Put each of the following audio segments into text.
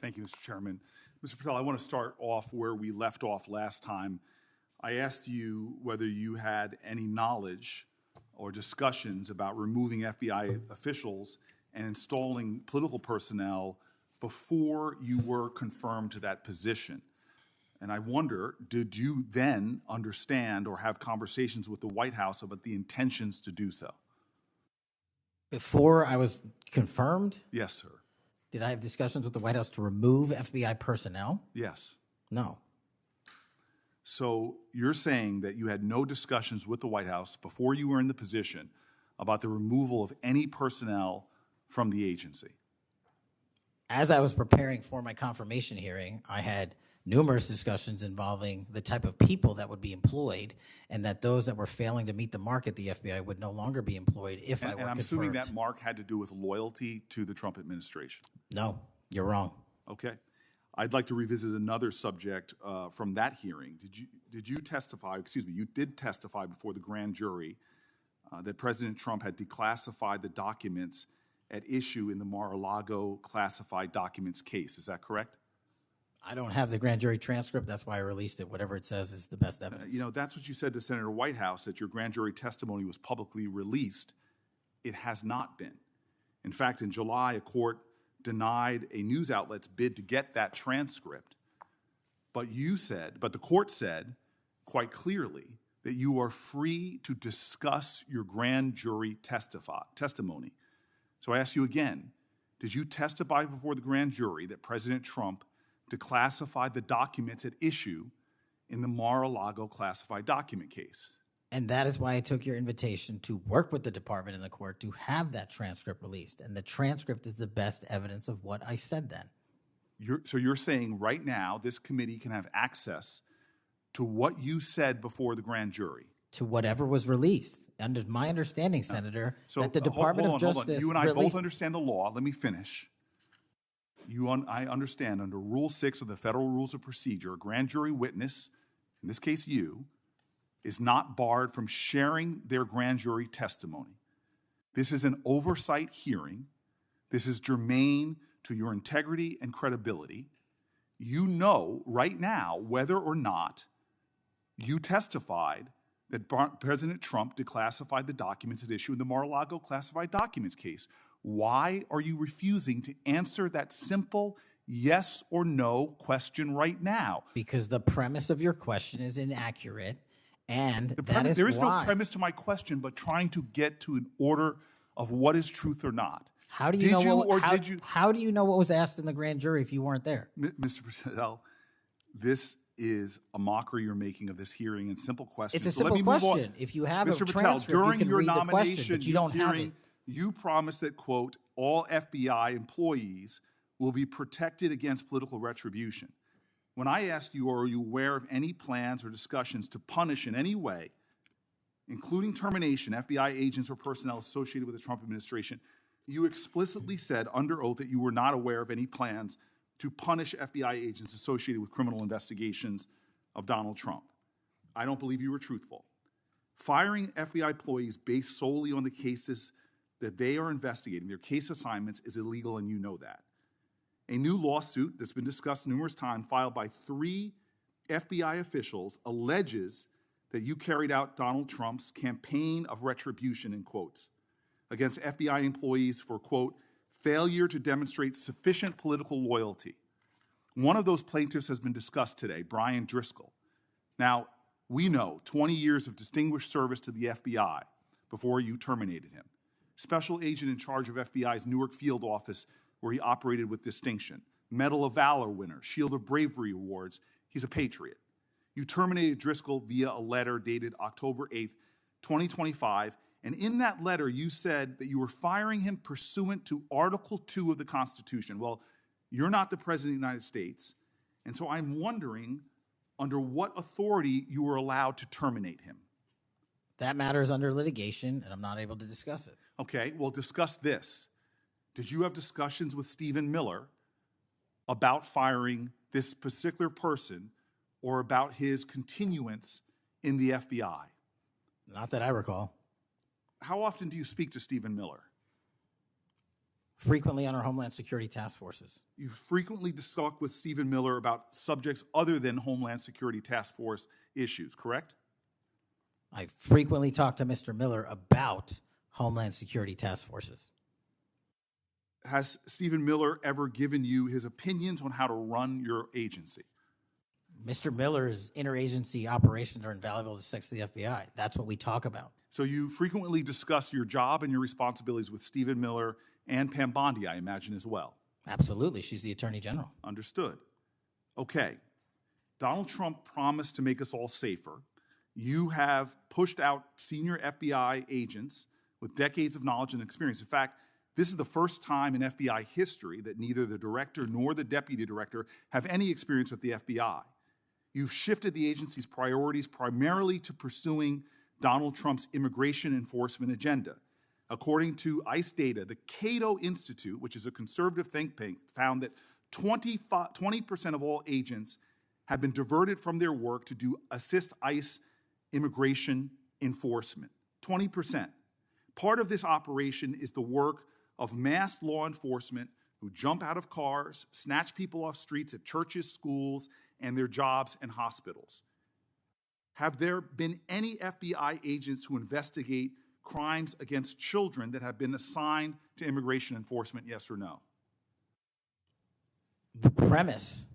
Thank you, Mr. Chairman. Mr. Patel, I want to start off where we left off last time. I asked you whether you had any knowledge or discussions about removing FBI officials and installing political personnel before you were confirmed to that position. And I wonder, did you then understand or have conversations with the White House about the intentions to do so? Before I was confirmed? Yes, sir. Did I have discussions with the White House to remove FBI personnel? Yes. No. So you're saying that you had no discussions with the White House before you were in the position about the removal of any personnel from the agency? As I was preparing for my confirmation hearing, I had numerous discussions involving the type of people that would be employed, and that those that were failing to meet the mark at the FBI would no longer be employed if I were confirmed. And I'm assuming that mark had to do with loyalty to the Trump administration. No, you're wrong. Okay. I'd like to revisit another subject from that hearing. Did you testify, you did testify before the grand jury that President Trump had declassified the documents at issue in the Mar-a-Lago classified documents case. Is that correct? I don't have the grand jury transcript. That's why I released it. Whatever it says is the best evidence. That's what you said to Senator Whitehouse, that your grand jury testimony was publicly released. It has not been. In fact, in July, a court denied a news outlet's bid to get that transcript. But the court said quite clearly that you are free to discuss your grand jury testimony. So I ask you again, did you testify before the grand jury that President Trump declassified the documents at issue in the Mar-a-Lago classified document case? And that is why I took your invitation to work with the department and the court to have that transcript released. And the transcript is the best evidence of what I said then. So you're saying right now this committee can have access to what you said before the grand jury? To whatever was released. Under my understanding, Senator, that the Department of Justice... You and I both understand the law. Let me finish. I understand under Rule 6 of the Federal Rules of Procedure, a grand jury witness, in this case you, is not barred from sharing their grand jury testimony. This is an oversight hearing. This is germane to your integrity and credibility. You know right now whether or not you testified that President Trump declassified the documents at issue in the Mar-a-Lago classified documents case. Why are you refusing to answer that simple yes or no question right now? Because the premise of your question is inaccurate, and there is no premise to my question, but trying to get to an order of what is truth or not. How do you How do you know what was asked in the grand jury if you weren't there? Mr. Patel, this is a mockery you're making of this hearing and simple questions. It's a simple question. If you have Mr. a Patel, transcript, during you can your read the nomination question, but you don't have it. You promised that, quote, all FBI employees will be protected against political retribution. When I asked you, are you aware of any plans or discussions to punish in any way, including termination, FBI agents or personnel associated with the Trump administration, you explicitly said under oath that you were not aware of any plans to punish FBI agents associated with criminal investigations of Donald Trump. I don't believe you were truthful. Firing FBI employees based solely on the cases that they are investigating, their case assignments, is illegal, and you know that. A new lawsuit that's been discussed numerous times, filed by 3 FBI officials, alleges that you carried out Donald Trump's campaign of retribution, in quotes, against FBI employees for, quote, failure to demonstrate sufficient political loyalty. One of those plaintiffs has been discussed today, Brian Driscoll. Now, we know 20 years of distinguished service to the FBI before you terminated him. Special agent in charge of FBI's Newark field office, where he operated with distinction. Medal of Valor winner, Shield of Bravery awards. He's a patriot. You terminated Driscoll via a letter dated October 8th, 2025, and in that letter you said that you were firing him pursuant to Article 2 of the Constitution. Well, you're not the President of the United States, and so I'm wondering under what authority you were allowed to terminate him. That matter is under litigation, and I'm not able to discuss it. Okay, well, discuss this. Did you have discussions with Stephen Miller about firing this particular person or about his continuance in the FBI? Not that I recall. How often do you speak to Stephen Miller? Frequently on our Homeland Security task forces. You frequently talk with Stephen Miller about subjects other than Homeland Security task force issues, correct? I frequently talk to Mr. Miller about Homeland Security task forces. Has Stephen Miller ever given you his opinions on how to run your agency? Mr. Miller's interagency operations are invaluable to the FBI. That's what we talk about. So you frequently discuss your job and your responsibilities with Stephen Miller and Pam Bondi, I imagine, as well. Absolutely. She's the Attorney General. Understood. Okay. Donald Trump promised to make us all safer. You have pushed out senior FBI agents with decades of knowledge and experience. In fact, this is the first time in FBI history that neither the director nor the deputy director have any experience with the FBI. You've shifted the agency's priorities primarily to pursuing Donald Trump's immigration enforcement agenda. According to ICE data, the Cato Institute, which is a conservative think tank, found that 20% of all agents have been diverted from their work to assist ICE immigration enforcement. 20%. Part of this operation is the work of masked law enforcement who jump out of cars, snatch people off streets at churches, schools, and their jobs and hospitals. Have there been any FBI agents who investigate crimes against children that have been assigned to immigration enforcement, yes or no? The premise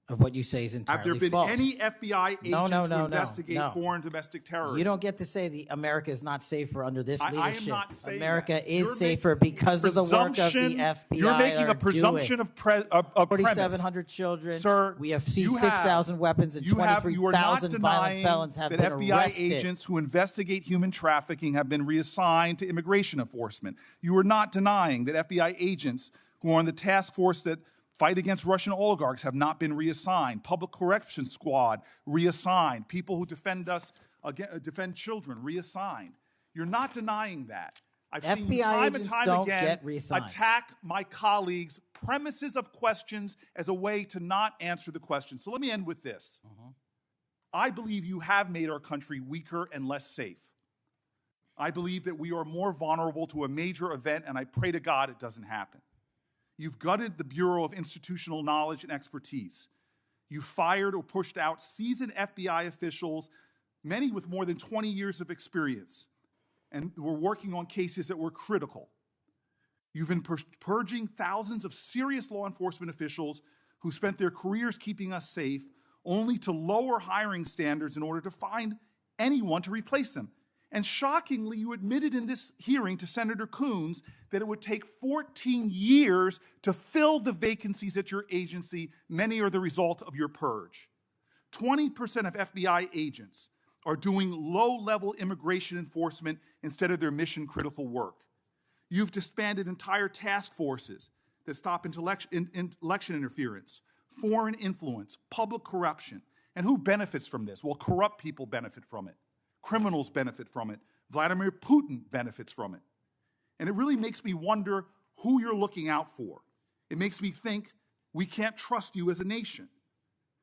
of what you say is entirely false. Have there been any FBI agents who investigate no. foreign domestic terrorism? You don't get to say America is not safer under this leadership. I am not saying America that. is safer because of the work of the FBI. You're making a presumption of premise. 4,700 children. Sir, we have seized 6,000 weapons and 23,000 violent felons have been arrested. That FBI agents who investigate human trafficking have been reassigned to immigration enforcement. You are not denying that FBI agents who are on the task force that fight against Russian oligarchs have not been reassigned. Public Correction Squad reassigned. People who defend children reassigned. You're not denying that. I've seen you time and time again attack my colleagues' premises of questions as a way to not answer the question. So let me end with this. I believe you have made our country weaker and less safe. I believe that we are more vulnerable to a major event, and I pray to God it doesn't happen. You've gutted the Bureau of Institutional Knowledge and Expertise. You fired or pushed out seasoned FBI officials, many with more than 20 years of experience, and were working on cases that were critical. You've been purging thousands of serious law enforcement officials who spent their careers keeping us safe, only to lower hiring standards in order to find anyone to replace them. And shockingly, you admitted in this hearing to Senator Coons that it would take 14 years to fill the vacancies at your agency. Many are the result of your purge. 20% of FBI agents are doing low-level immigration enforcement instead of their mission-critical work. You've disbanded entire task forces that stop election interference, foreign influence, public corruption. And who benefits from this? Well, corrupt people benefit from it. Criminals benefit from it. Vladimir Putin benefits from it. And it really makes me wonder who you're looking out for. It makes me think we can't trust you as a nation.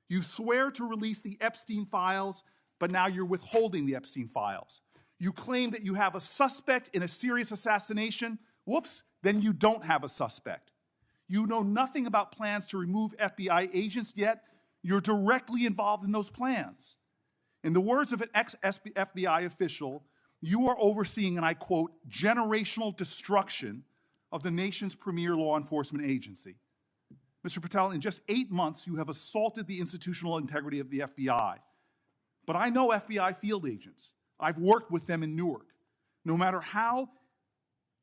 You swear to release the Epstein files, but now you're withholding the Epstein files. You claim that you have a suspect in a serious assassination. Whoops, then you don't have a suspect. You know nothing about plans to remove FBI agents, yet you're directly involved in those plans. In the words of an ex-FBI official, you are overseeing, and I quote, generational destruction of the nation's premier law enforcement agency. Mr. Patel, in just 8 months, you have assaulted the institutional integrity of the FBI. But I know FBI field agents. I've worked with them in Newark. No matter how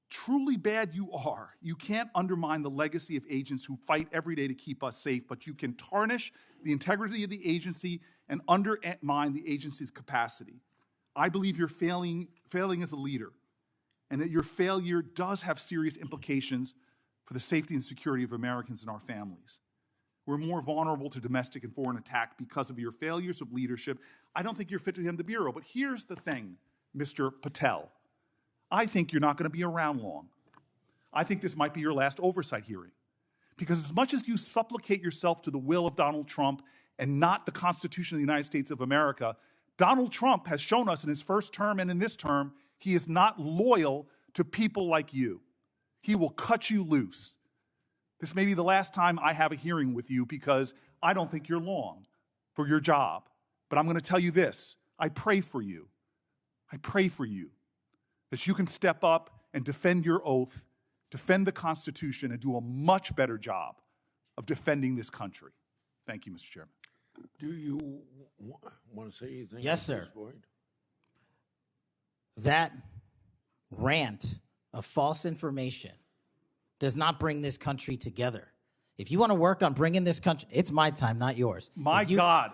truly bad you are, you can't undermine the legacy of agents who fight every day to keep us safe, but you can tarnish the integrity of the agency and undermine the agency's capacity. I believe you're failing as a leader, and that your failure does have serious implications for the safety and security of Americans and our families. We're more vulnerable to domestic and foreign attack because of your failures of leadership. I don't think you're fit to head the Bureau, but here's the thing, Mr. Patel. I think you're not going to be around long. I think this might be your last oversight hearing. Because as much as you supplicate yourself to the will of Donald Trump and not the Constitution of the United States of America, Donald Trump has shown us in his first term and in this term, he is not loyal to people like you. he will cut you loose. This may be the last time I have a hearing with you because I don't think you're long for your job. But I'm going to tell you this. I pray for you. I pray for you that you can step up and defend your oath, defend the Constitution, and do a much better job of defending this country. Thank you, Mr. Chairman. Do you want to say anything? Yes, sir. That rant of false information does not bring this country together. If you want to work on bringing this country, it's my time, not yours. My God.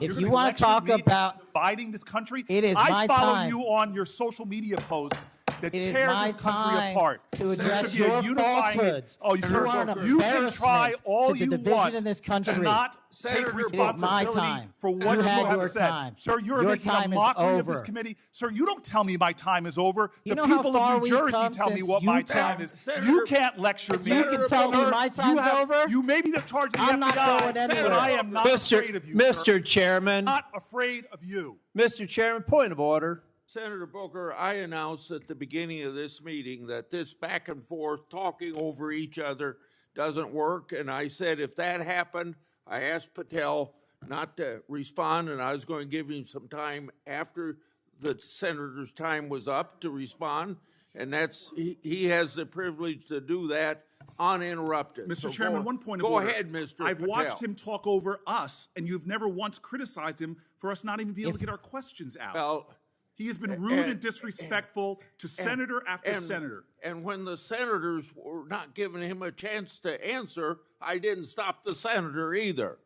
If you want to talk about dividing this country, it is my time. I follow you on your social media posts that tears this country apart. To address your falsehoods. Oh, you can try all you want in this country. to not take responsibility for what you have said. Time. Sir, you're making a mockery of this committee. Sir, you don't tell me my time is over. The people of New Jersey tell me what my time is. You can't lecture me. You can tell me my time's over. You may be in charge of the FBI, not going anywhere. but I am not afraid of you. Mr. Chairman. Not afraid of you. Mr. Chairman, point of order. Senator Booker, I announced at the beginning of this meeting that this back and forth talking over each other doesn't work. And I said if that happened, I asked Patel not to respond, and I was going to give him some time after the senator's time was up to respond. And he has the privilege to do that uninterrupted. Mr. Chairman, one point of order. order. Go ahead, Mr. I've Patel. watched him talk over us, and you've never once criticized him for us not even being able to get our questions out. Well, he has been rude and disrespectful to senator after senator. And when the senators were not giving him a chance to answer, I didn't stop the senator either.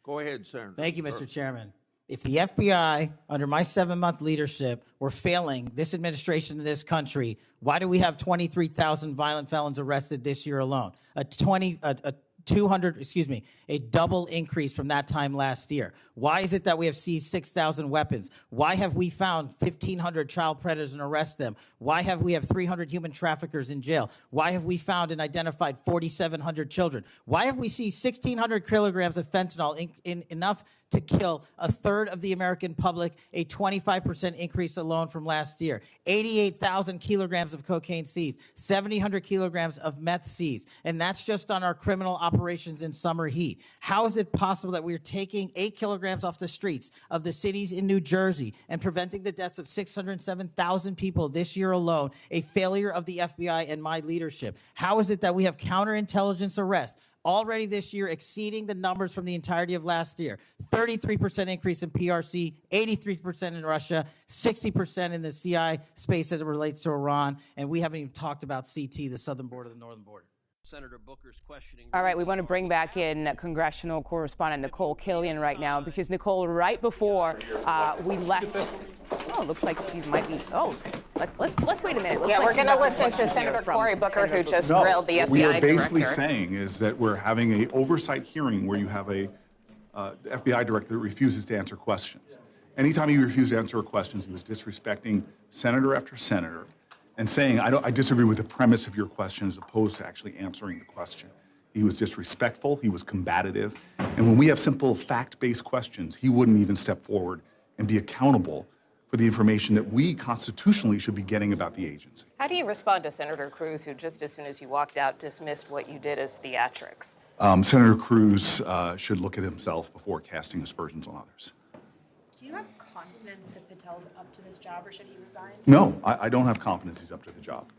Go ahead, Senator. Thank you, Mr. Chairman. If the FBI, under my 7-month leadership, were failing this administration in this country, why do we have 23,000 violent felons arrested this year alone? A double increase from that time last year. Why is it that we have seized 6,000 weapons? Why have we found 1,500 child predators and arrested them? Why have we 300 human traffickers in jail? Why have we found and identified 4,700 children? Why have we seized 1,600 kilograms of fentanyl, enough to kill a third of the American public, a 25% increase alone from last year? 88,000 kilograms of cocaine seized, 7,000 kilograms of meth seized, and that's just on our criminal operations in summer heat. How is it possible that we are taking 8 kilograms off the streets of the cities in New Jersey and preventing the deaths of 607,000 people this year alone, a failure of the FBI and my leadership? How is it that we have counterintelligence arrests already this year exceeding the numbers from the entirety of last year? 33% increase in PRC, 83% in Russia, 60% in the CI space as it relates to Iran, and we haven't even talked about CT, the southern border, the northern border. Senator Booker's questioning. All right, we want to bring back in congressional correspondent Nicole Killian right now, because Nicole, right before we left, looks like she might be. Let's wait a minute. We're going to listen to Senator Cory Booker, who just grilled the FBI director. We are basically saying is that we're having an oversight hearing where you have a FBI director that refuses to answer questions. Anytime he refused to answer questions, he was disrespecting senator after senator and saying, I disagree with the premise of your question as opposed to actually answering the question. He was disrespectful, he was combative, and when we have simple fact-based questions, he wouldn't even step forward and be accountable for the information that we constitutionally should be getting about the agency. How do you respond to Senator Cruz, who just as soon as you walked out dismissed what you did as theatrics? Senator Cruz should look at himself before casting aspersions on others. Do you have confidence that Patel's up to this job, or should he resign? No, I don't have confidence he's up to the job.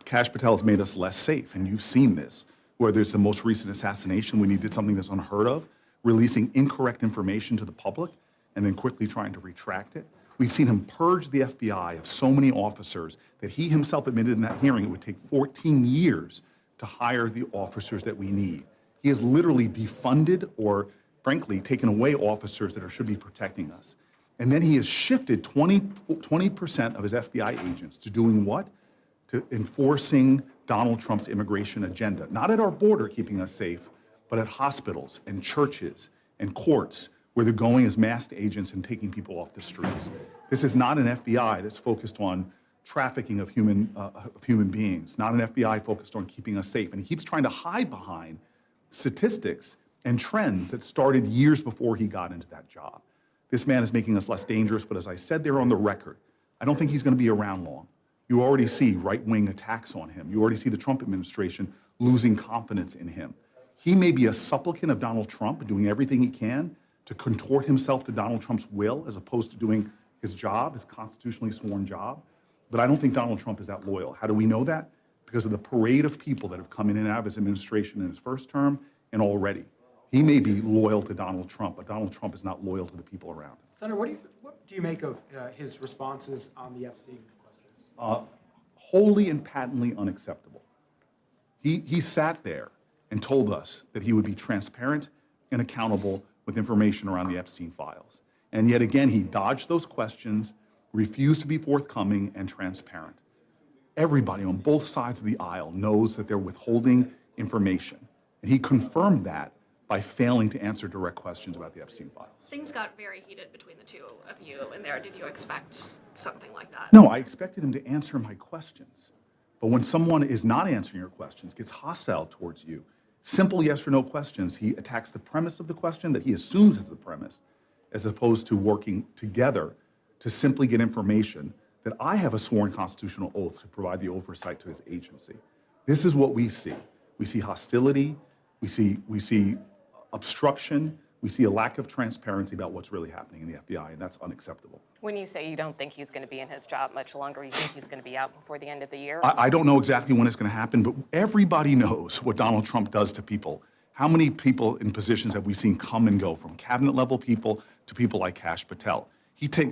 Kash Patel has made us less safe, and you've seen this. Whether it's the most recent assassination when he did something that's unheard of, releasing incorrect information to the public, and then quickly trying to retract it. We've seen him purge the FBI of so many officers that he himself admitted in that hearing it would take 14 years to hire the officers that we need. He has literally defunded or, frankly, taken away officers that should be protecting us. And then he has shifted 20% of his FBI agents to doing what? To enforcing Donald Trump's immigration agenda. Not at our border keeping us safe, but at hospitals and churches and courts where they're going as masked agents and taking people off the streets. This is not an FBI that's focused on trafficking of human beings, not an FBI focused on keeping us safe. And he keeps trying to hide behind statistics and trends that started years before he got into that job. This man is making us less dangerous, but as I said there on the record, I don't think he's going to be around long. You already see right-wing attacks on him. You already see the Trump administration losing confidence in him. He may be a supplicant of Donald Trump, doing everything he can to contort himself to Donald Trump's will as opposed to doing his job, his constitutionally sworn job. But I don't think Donald Trump is that loyal. How do we know that? Because of the parade of people that have come in and out of his administration in his first term and already. He may be loyal to Donald Trump, but Donald Trump is not loyal to the people around him. Senator, what do you make of his responses on the Epstein questions? Wholly and patently unacceptable. He sat there and told us that he would be transparent and accountable with information around the Epstein files. And yet again, he dodged those questions, refused to be forthcoming and transparent. Everybody on both sides of the aisle knows that they're withholding information. And he confirmed that by failing to answer direct questions about the Epstein files. Things got very heated between the two of you in there. Did you expect something like that? No, I expected him to answer my questions. But when someone is not answering your questions, gets hostile towards you, simple yes or no questions, he attacks the premise of the question that he assumes is the premise, as opposed to working together to simply get information that I have a sworn constitutional oath to provide the oversight to his agency. This is what we see. We see hostility, we see obstruction, we see a lack of transparency about what's really happening in the FBI, and that's unacceptable. When you say you don't think he's going to be in his job much longer, you think he's going to be out before the end of the year? I don't know exactly when it's going to happen, but everybody knows what Donald Trump does to people. How many people in positions have we seen come and go, from cabinet level people to people like Kash Patel?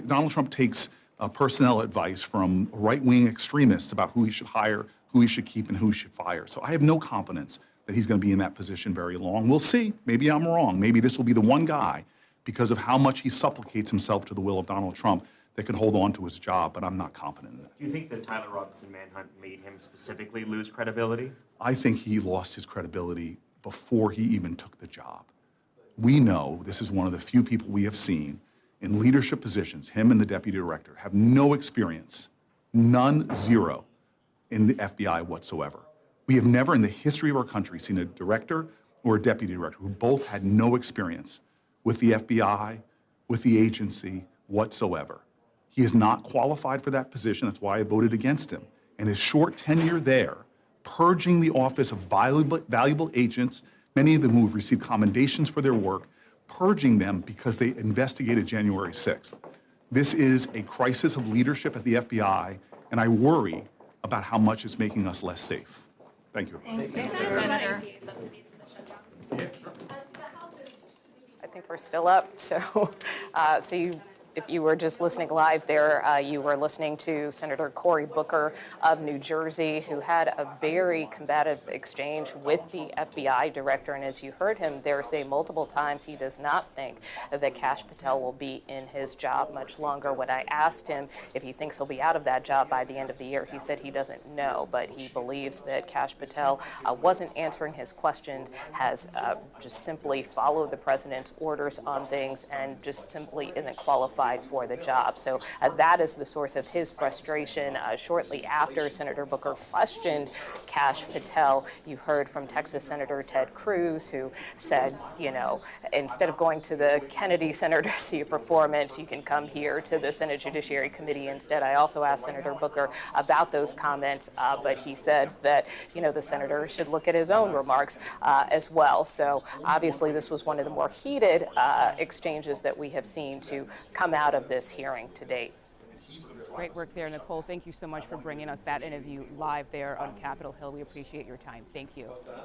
Donald Trump takes personnel advice from right-wing extremists about who he should hire, who he should keep, and who he should fire. So I have no confidence that he's going to be in that position very long. We'll see. Maybe I'm wrong. Maybe this will be the one guy, because of how much he supplicates himself to the will of Donald Trump, that can hold on to his job, but I'm not confident in that. Do you think the Tyler Robinson manhunt made him specifically lose credibility? I think he lost his credibility before he even took the job. We know this is one of the few people we have seen in leadership positions, him and the deputy director, have no experience, none, zero, in the FBI whatsoever. We have never in the history of our country seen a director or a deputy director who both had no experience with the FBI, with the agency whatsoever. He is not qualified for that position. That's why I voted against him. And his short tenure there, purging the office of valuable agents, many of them who have received commendations for their work, purging them because they investigated January 6th. This is a crisis of leadership at the FBI, and I worry about how much it's making us less safe. Thank you. Thank you. Senator. ACA subsidies for the shutdown. Yeah, sure. I think we're still up. So, if you were just listening live there, you were listening to Senator Cory Booker of New Jersey, who had a very combative exchange with the FBI director. And as you heard him there say multiple times, he does not think that Kash Patel will be in his job much longer. When I asked him if he thinks he'll be out of that job by the end of the year, he said he doesn't know, but he believes that Kash Patel wasn't answering his questions, has just simply followed the president's orders on things, and just simply isn't qualified for the job. So that is the source of his frustration. Shortly after Senator Booker questioned Kash Patel, you heard from Texas Senator Ted Cruz, who said, you know, instead of going to the Kennedy Center to see a performance, you can come here to the Senate Judiciary Committee instead. I also asked Senator Booker about those comments, but he said that, you know, the senator should look at his own remarks as well. So obviously this was one of the more heated exchanges that we have seen to come out of this hearing to date. Great work there, Nicole. Thank you so much for bringing us that interview live there on Capitol Hill. We appreciate your time. Thank you.